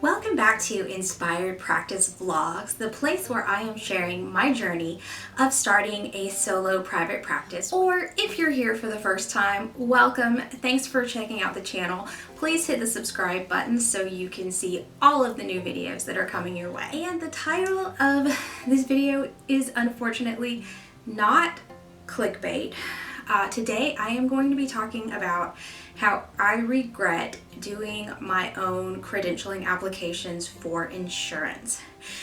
Welcome back to Inspired Practice Vlogs, the place where I am sharing my journey of starting a solo private practice. Or if you're here for the first time, welcome. Thanks for checking out the channel. Please hit the subscribe button so you can see all of the new videos that are coming your way. And the title of this video is unfortunately not clickbait. Today I am going to be talking about how I regret doing my own credentialing applications for insurance.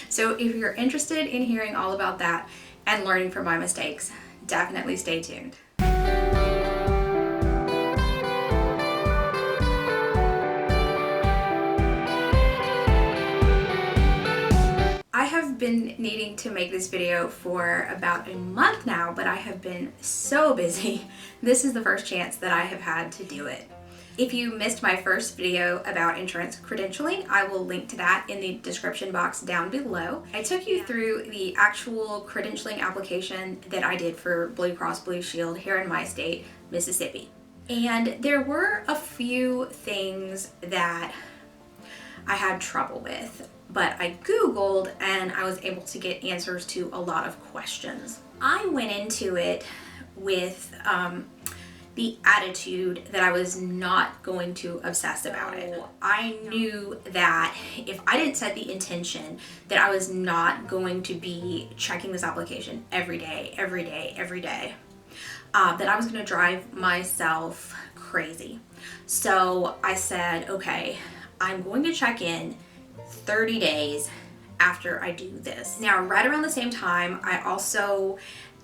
So if you're interested in hearing all about that and learning from my mistakes, definitely stay tuned. I have been needing to make this video for about a month now, but I have been so busy. This is the first chance that I have had to do it. If you missed my first video about insurance credentialing, I will link to that in the description box down below. I took you through the actual credentialing application that I did for Blue Cross Blue Shield here in my state, Mississippi. And there were a few things that I had trouble with, but I Googled and I was able to get answers to a lot of questions. I went into it with the attitude that I was not going to obsess about it. I knew that if I didn't set the intention that I was not going to be checking this application every day, that I was going to drive myself crazy. So I said, okay, I'm going to check in 30 days after I do this. Now, right around the same time, I also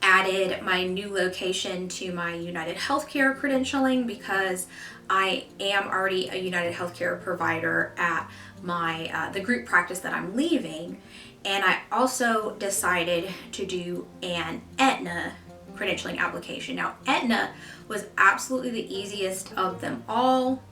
added my new location to my United Healthcare credentialing because I am already a United Healthcare provider at my the group practice that I'm leaving, and I also decided to do an Aetna credentialing application. Now, Aetna was absolutely the easiest of them all.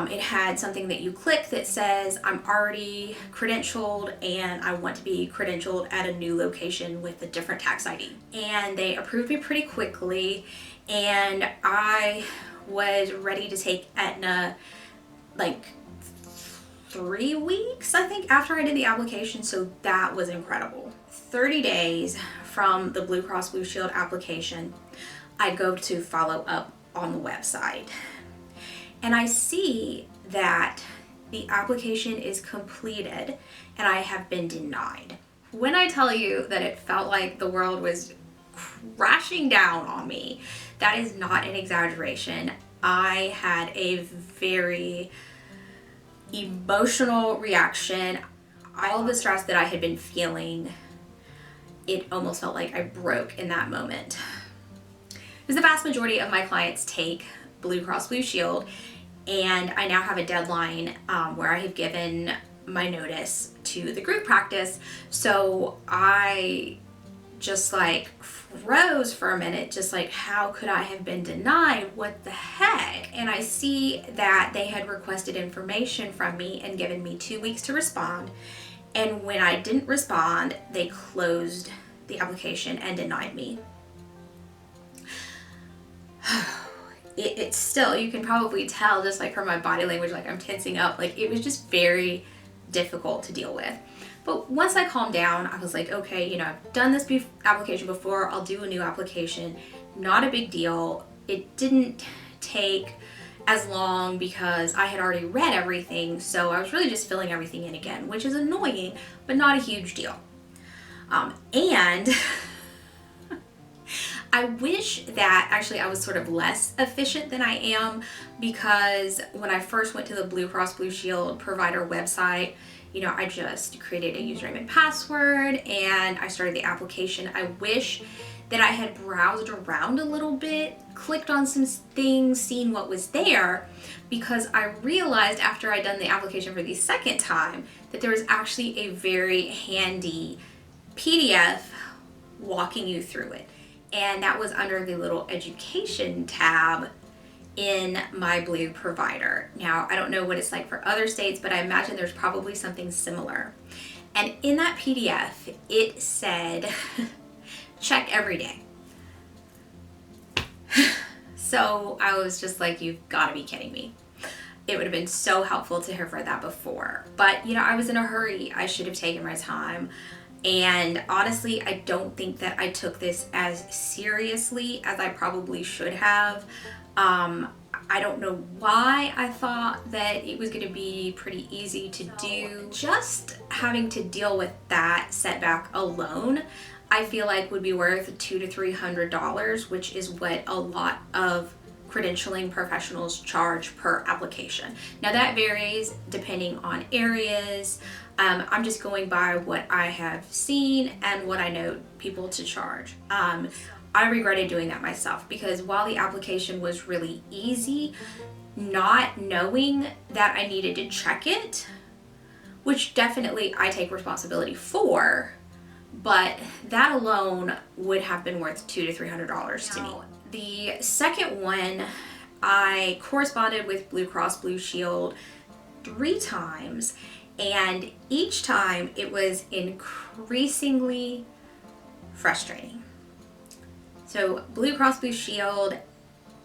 It had something that you click that says, I'm already credentialed and I want to be credentialed at a new location with a different tax ID. And they approved me pretty quickly, and I was ready to take Aetna like 3 weeks, I think, after I did the application, so that was incredible. 30 days from the Blue Cross Blue Shield application, I go to follow up on the website. And I see that the application is completed and I have been denied. When I tell you that it felt like the world was crashing down on me, that is not an exaggeration. I had a very emotional reaction. All the stress that I had been feeling, it almost felt like I broke in that moment. Because the vast majority of my clients take Blue Cross Blue Shield, and I now have a deadline where I have given my notice to the group practice. So I just like froze for a minute, just like, how could I have been denied? What the heck? And I see that they had requested information from me and given me 2 weeks to respond. And when I didn't respond, they closed the application and denied me. It's still, you can probably tell just like from my body language, like I'm tensing up. Like it was just very difficult to deal with. But once I calmed down, I was like, okay, I've done this application before. I'll do a new application. Not a big deal. It didn't take as long because I had already read everything. So I was really just filling everything in again, which is annoying, but not a huge deal. And I wish that actually I was sort of less efficient than I am, because when I first went to the Blue Cross Blue Shield provider website, I just created a username and password and I started the application. I wish that I had browsed around a little bit, clicked on some things, seen what was there, because I realized after I'd done the application for the second time that there was actually a very handy PDF walking you through it. And that was under the little education tab in my Blue provider. Now, I don't know what it's like for other states, but I imagine there's probably something similar. And in that PDF, it said, check every day. So I was just like, you've got to be kidding me. it would have been so helpful to have read that before. But, you know, I was in a hurry. I should have taken my time. And honestly, I don't think that I took this as seriously as I probably should have. I don't know why I thought that it was going to be pretty easy to do. Just having to deal with that setback alone, I feel like would be worth $200 to $300, which is what a lot of credentialing professionals charge per application. Now that varies depending on areas. I'm just going by what I have seen and what I know people to charge. I regretted doing that myself because while the application was really easy, not knowing that I needed to check it, which definitely I take responsibility for, but that alone would have been worth $200 to $300 to me. The second one, I corresponded with Blue Cross Blue Shield 3 times, and each time it was increasingly frustrating. So Blue Cross Blue Shield,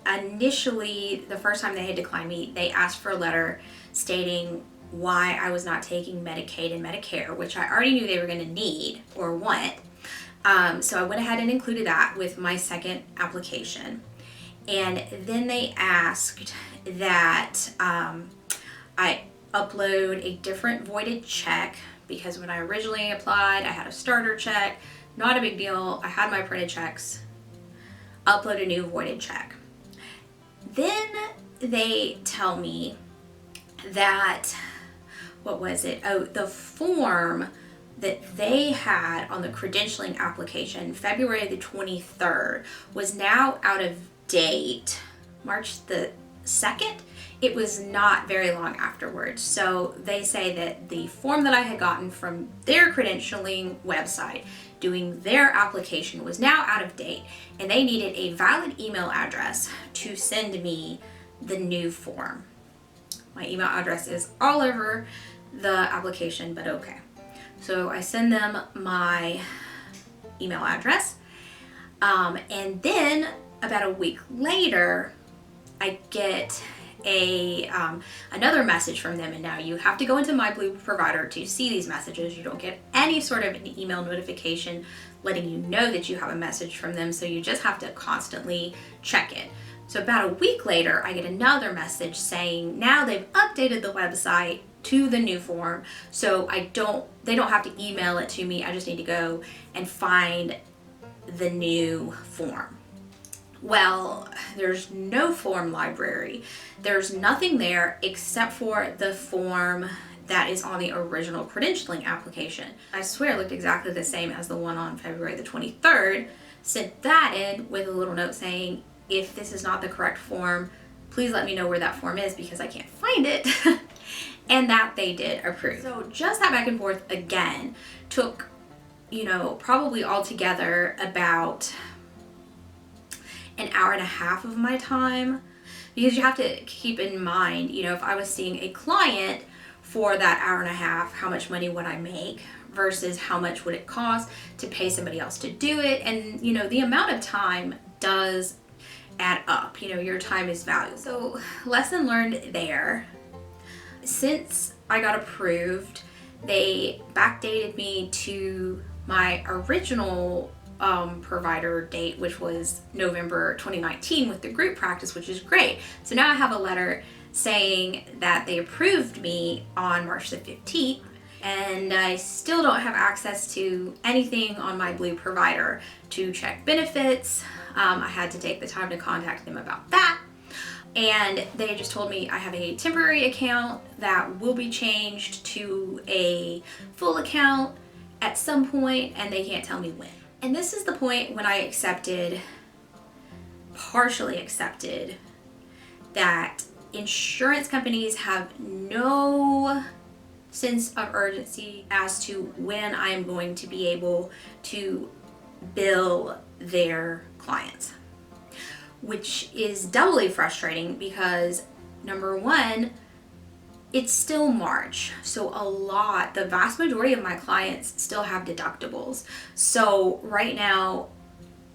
initially, the first time they had declined me, they asked for a letter stating why I was not taking Medicaid and Medicare, which I already knew they were going to need or want. So I went ahead and included that with my second application. And then they asked that I upload a different voided check, because when I originally applied, I had a starter check. Not a big deal. I had my printed checks. Upload a new voided check. Then they tell me that, what was it? Oh, the form that they had on the credentialing application, February the 23rd, was now out of date. March the 2nd, it was not very long afterwards. So they say that the form that I had gotten from their credentialing website doing their application was now out of date, and they needed a valid email address to send me the new form. My email address is all over the application, but okay. So I send them my email address, and then about a week later, I get another message from them, and now you have to go into My Blue Provider to see these messages. You don't get any sort of an email notification letting you know that you have a message from them, so you just have to constantly check it. So about a week later, I get another message saying now they've updated the website to the new form, so they don't have to email it to me. I just need to go and find the new form. Well, there's no form library. There's nothing there except for the form that is on the original credentialing application. I swear it looked exactly the same as the one on February the 23rd. Sent that in with a little note saying, if this is not the correct form, please let me know where that form is because I can't find it. And that they did approve. So just that back and forth again took, probably altogether about an hour and a half of my time, because you have to keep in mind, if I was seeing a client for that hour and a half, how much money would I make versus how much would it cost to pay somebody else to do it? And, the amount of time does add up. Your time is valuable. So lesson learned there. Since I got approved, they backdated me to my original provider date, which was November 2019 with the group practice, which is great. So now I have a letter saying that they approved me on March the 15th, and I still don't have access to anything on My Blue Provider to check benefits. I had to take the time to contact them about that. And they just told me I have a temporary account that will be changed to a full account at some point, and they can't tell me when. And this is the point when I partially accepted, that insurance companies have no sense of urgency as to when I'm going to be able to bill their clients, which is doubly frustrating because, number one, it's still March, so the vast majority of my clients still have deductibles. So right now,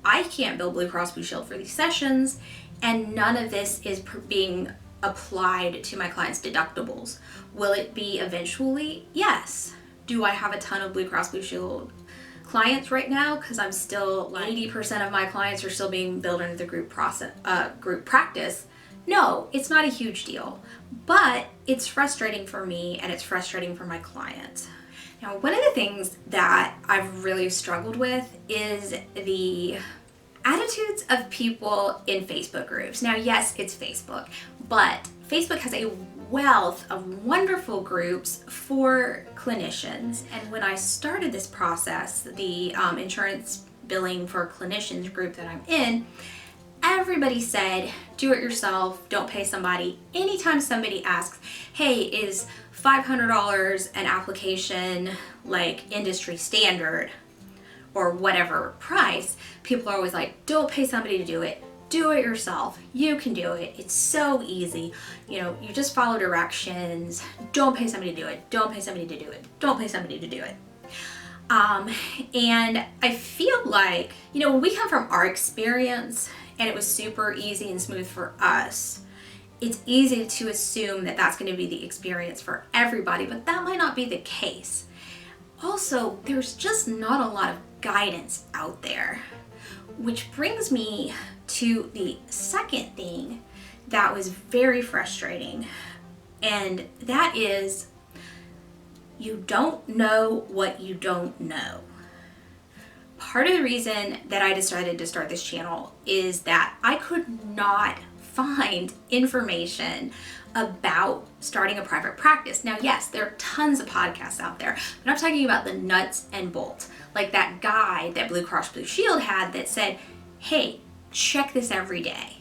I can't bill Blue Cross Blue Shield for these sessions, and none of this is being applied to my clients' deductibles. Will it be eventually? Yes. Do I have a ton of Blue Cross Blue Shield clients right now? Because I'm still 80% of my clients are still being billed under the group practice. No, it's not a huge deal, but it's frustrating for me and it's frustrating for my clients. Now, one of the things that I've really struggled with is the attitudes of people in Facebook groups. Now, yes, it's Facebook, but Facebook has a wealth of wonderful groups for clinicians. And when I started this process, the insurance billing for clinicians group that I'm in, everybody said, do it yourself, don't pay somebody. Anytime somebody asks, hey, is $500 an application like industry standard or whatever price, people are always like, don't pay somebody to do it. Do it yourself. You can do it. It's so easy. You know, you just follow directions. Don't pay somebody to do it. Don't pay somebody to do it. Don't pay somebody to do it. And I feel like, you know, when we come from our experience and it was super easy and smooth for us, it's easy to assume that that's going to be the experience for everybody, but that might not be the case. Also, there's just not a lot of guidance out there, which brings me to the second thing that was very frustrating, and that is you don't know what you don't know. Part of the reason that I decided to start this channel is that I could not find information about starting a private practice. Now, yes, there are tons of podcasts out there, but I'm talking about the nuts and bolts, like that guide that Blue Cross Blue Shield had that said, hey, check this every day.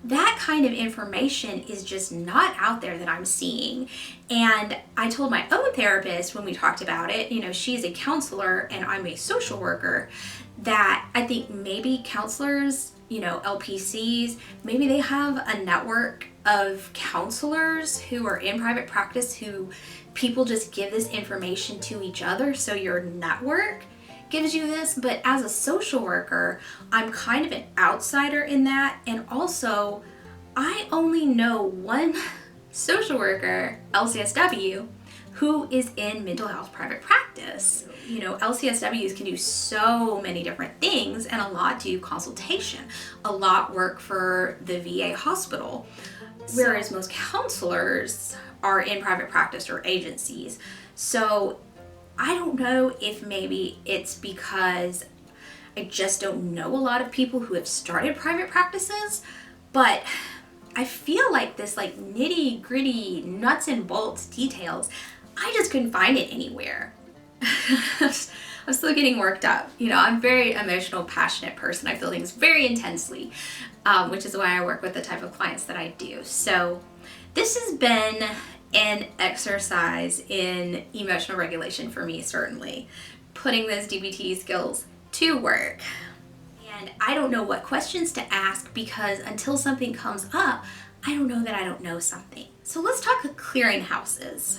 That kind of information is just not out there that I'm seeing. And I told my own therapist when we talked about it, you know, she's a counselor and I'm a social worker, that I think maybe counselors, you know, LPCs, maybe they have a network of counselors who are in private practice who people just give this information to each other. So your network gives you this, but as a social worker, I'm kind of an outsider in that. And also, I only know one social worker, LCSW, who is in mental health private practice. You know, LCSWs can do so many different things, and a lot do consultation, a lot work for the VA hospital, whereas most counselors are in private practice or agencies. So I don't know if maybe it's because I just don't know a lot of people who have started private practices, but I feel like this like nitty gritty nuts and bolts details, I just couldn't find it anywhere. I'm still getting worked up. You know, I'm a very emotional, passionate person. I feel things very intensely, which is why I work with the type of clients that I do. So this has been an exercise in emotional regulation for me, certainly. Putting those DBT skills to work. And I don't know what questions to ask because until something comes up, I don't know that I don't know something. So let's talk clearinghouses.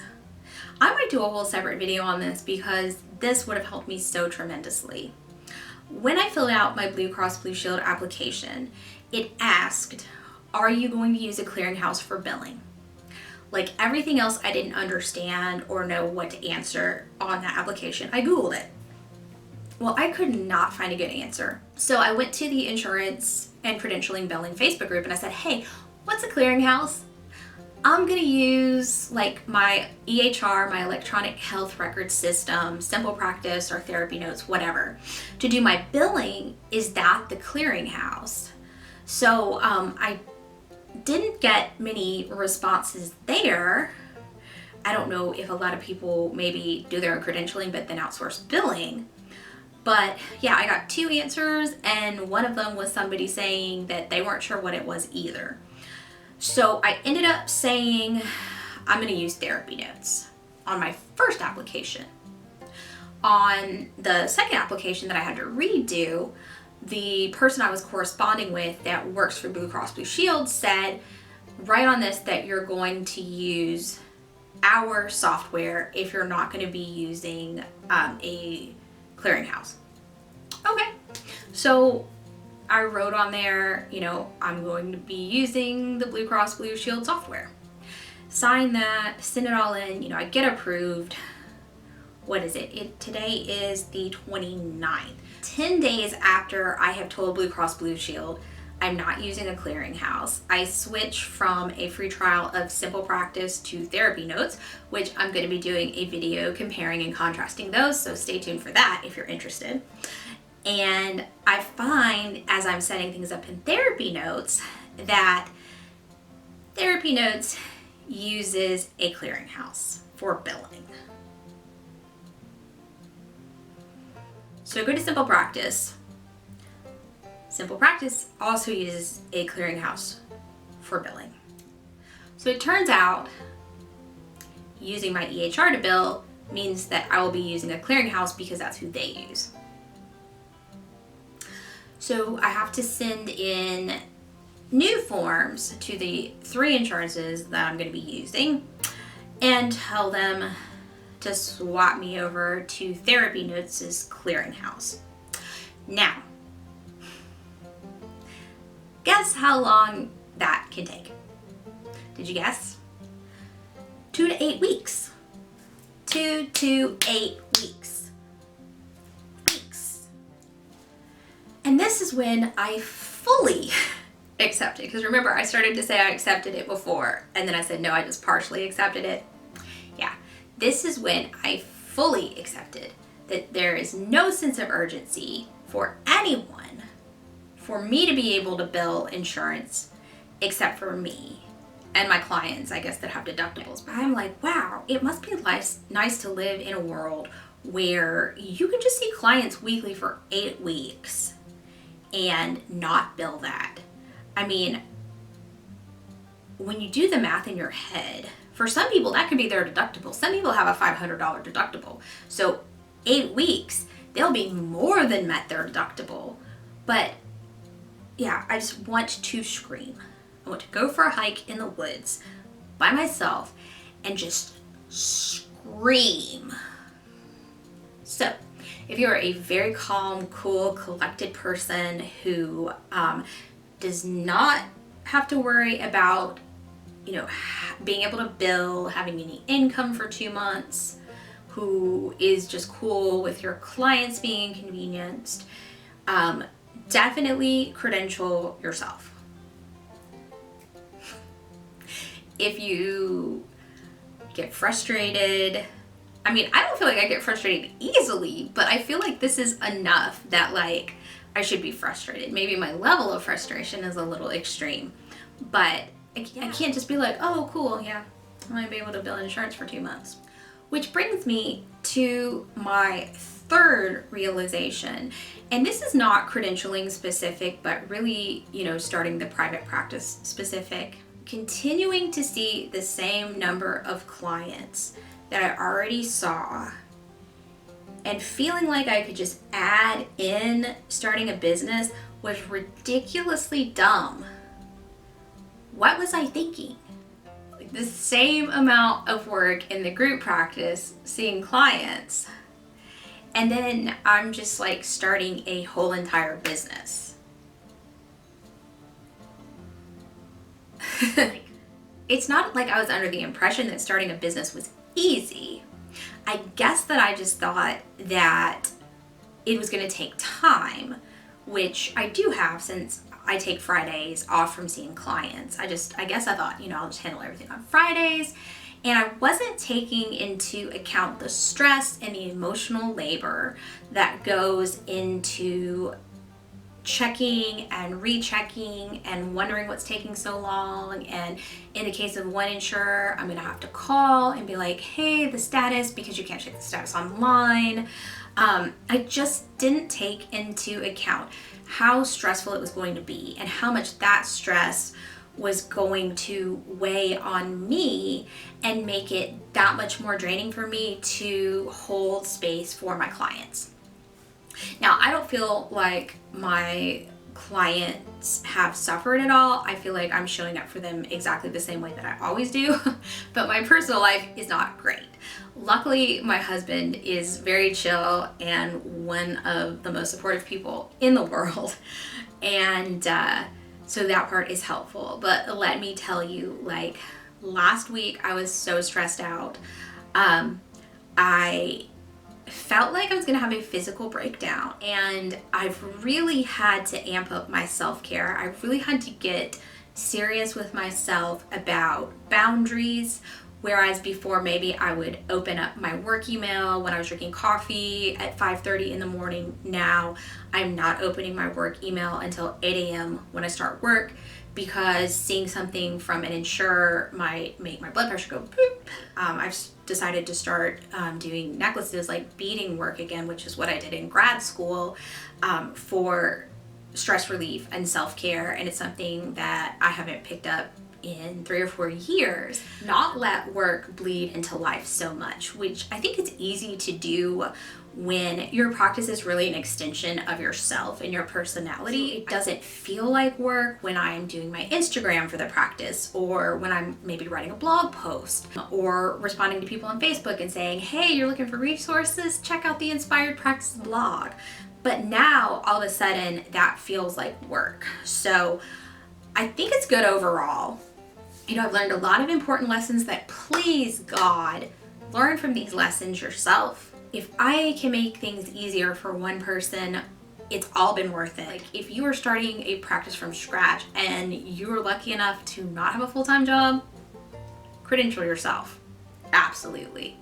I might do a whole separate video on this because this would have helped me so tremendously. When I filled out my Blue Cross Blue Shield application, it asked, are you going to use a clearinghouse for billing? Like everything else I didn't understand or know what to answer on that application, I Googled it. Well, I could not find a good answer. So I went to the insurance and credentialing billing Facebook group and I said, hey, what's a clearinghouse? I'm gonna use like my EHR, my electronic health record system, Simple Practice or Therapy Notes, whatever, to do my billing. Is that the clearinghouse? So I didn't get many responses there. I don't know if a lot of people maybe do their own credentialing but then outsource billing. But yeah, I got 2 answers and one of them was somebody saying that they weren't sure what it was either. So I ended up saying I'm going to use Therapy Notes on my first application. On the second application that I had to redo, the person I was corresponding with that works for Blue Cross Blue Shield said, write on this that you're going to use our software if you're not going to be using a clearinghouse. Okay, so I wrote on there, I'm going to be using the Blue Cross Blue Shield software. Sign that, send it all in, I get approved. What is it? Today is the 29th. 10 days after I have told Blue Cross Blue Shield I'm not using a clearinghouse, I switch from a free trial of Simple Practice to Therapy Notes, which I'm going to be doing a video comparing and contrasting those, so stay tuned for that if you're interested. And I find as I'm setting things up in Therapy Notes that Therapy Notes uses a clearinghouse for billing. So go to Simple Practice. Simple Practice also uses a clearinghouse for billing. So it turns out using my EHR to bill means that I will be using a clearinghouse because that's who they use. So I have to send in new forms to the 3 insurances that I'm going to be using and tell them to swap me over to Therapy Notes' clearinghouse. Now, guess how long that can take? Did you guess? 2 to 8 weeks. 2 to 8 weeks. And this is when I fully accepted. Because remember, I started to say I accepted it before, and then I said, no, I just partially accepted it. Yeah, this is when I fully accepted that there is no sense of urgency for anyone for me to be able to bill insurance except for me and my clients, I guess, that have deductibles. But I'm like, wow, it must be nice to live in a world where you can just see clients weekly for 8 weeks and not bill that. I mean, when you do the math in your head, for some people that could be their deductible. Some people have a $500 deductible. So 8 weeks, they'll be more than met their deductible. But yeah, I just want to scream. I want to go for a hike in the woods by myself and just scream. So, if you're a very calm, cool, collected person who does not have to worry about, being able to bill, having any income for 2 months, who is just cool with your clients being inconvenienced, definitely credential yourself. If you get frustrated, I don't feel like I get frustrated easily, but I feel like this is enough that I should be frustrated. Maybe my level of frustration is a little extreme, but I can't just be like, oh, cool, yeah, I might be able to bill insurance for 2 months. Which brings me to my third realization, and this is not credentialing specific, but really, starting the private practice specific. Continuing to see the same number of clients that I already saw and feeling like I could just add in starting a business was ridiculously dumb. What was I thinking? The same amount of work in the group practice, seeing clients, and then I'm just starting a whole entire business. It's not like I was under the impression that starting a business was easy. I guess that I just thought that it was going to take time, which I do have since I take Fridays off from seeing clients. I guess I thought, I'll just handle everything on Fridays. And I wasn't taking into account the stress and the emotional labor that goes into checking and rechecking and wondering what's taking so long. And in the case of one insurer, I'm gonna have to call and be like, hey, the status, because you can't check the status online. I just didn't take into account how stressful it was going to be and how much that stress was going to weigh on me and make it that much more draining for me to hold space for my clients. Now, I don't feel like my clients have suffered at all. I feel like I'm showing up for them exactly the same way that I always do, but my personal life is not great. Luckily, my husband is very chill and one of the most supportive people in the world. And so that part is helpful. But let me tell you, like last week I was so stressed out. I felt like I was gonna have a physical breakdown, and I've really had to amp up my self-care. I really had to get serious with myself about boundaries. Whereas before, maybe I would open up my work email when I was drinking coffee at 5:30 in the morning. Now I'm not opening my work email until 8 a.m. when I start work, because seeing something from an insurer might make my blood pressure go boop. I've decided to start doing necklaces, like beading work again, which is what I did in grad school, for stress relief and self-care. And it's something that I haven't picked up in 3 or 4 years. Not let work bleed into life so much, which I think it's easy to do when your practice is really an extension of yourself and your personality. It doesn't feel like work when I'm doing my Instagram for the practice, or when I'm maybe writing a blog post, or responding to people on Facebook and saying, hey, you're looking for resources? Check out the Inspired Practice blog. But now all of a sudden that feels like work. So I think it's good overall. You know, I've learned a lot of important lessons that, please God, learn from these lessons yourself. If I can make things easier for one person, it's all been worth it. Like, if you are starting a practice from scratch and you're lucky enough to not have a full-time job, credential yourself. Absolutely.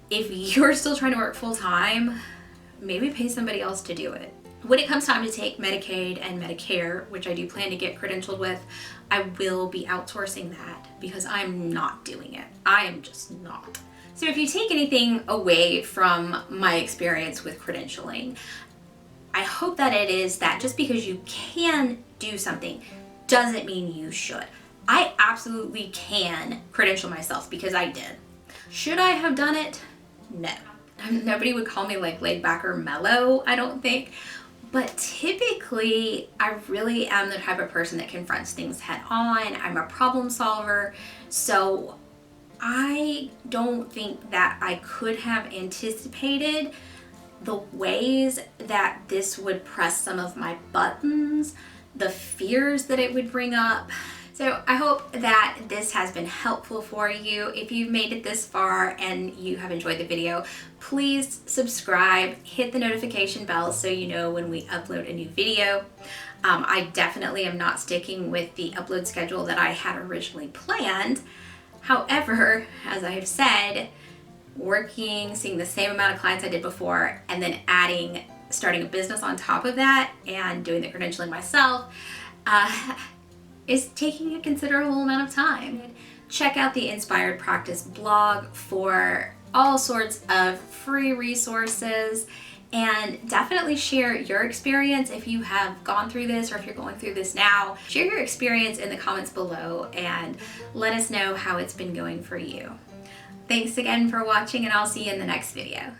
If you're still trying to work full-time, maybe pay somebody else to do it. When it comes time to take Medicaid and Medicare, which I do plan to get credentialed with, I will be outsourcing that, because I'm not doing it. I am just not. So if you take anything away from my experience with credentialing, I hope that it is that just because you can do something doesn't mean you should. I absolutely can credential myself, because I did. Should I have done it? No. Nobody would call me like laid back or mellow, I don't think. But typically, I really am the type of person that confronts things head on. I'm a problem solver. So I don't think that I could have anticipated the ways that this would press some of my buttons, the fears that it would bring up. So I hope that this has been helpful for you. If you've made it this far and you have enjoyed the video, please subscribe, hit the notification bell so you know when we upload a new video. I definitely am not sticking with the upload schedule that I had originally planned. However, as I have said, seeing the same amount of clients I did before, and then starting a business on top of that and doing the credentialing myself, is taking a considerable amount of time. Check out the Inspired Practice blog for all sorts of free resources, and definitely share your experience if you have gone through this, or if you're going through this now. Share your experience in the comments below and let us know how it's been going for you. Thanks again for watching, and I'll see you in the next video.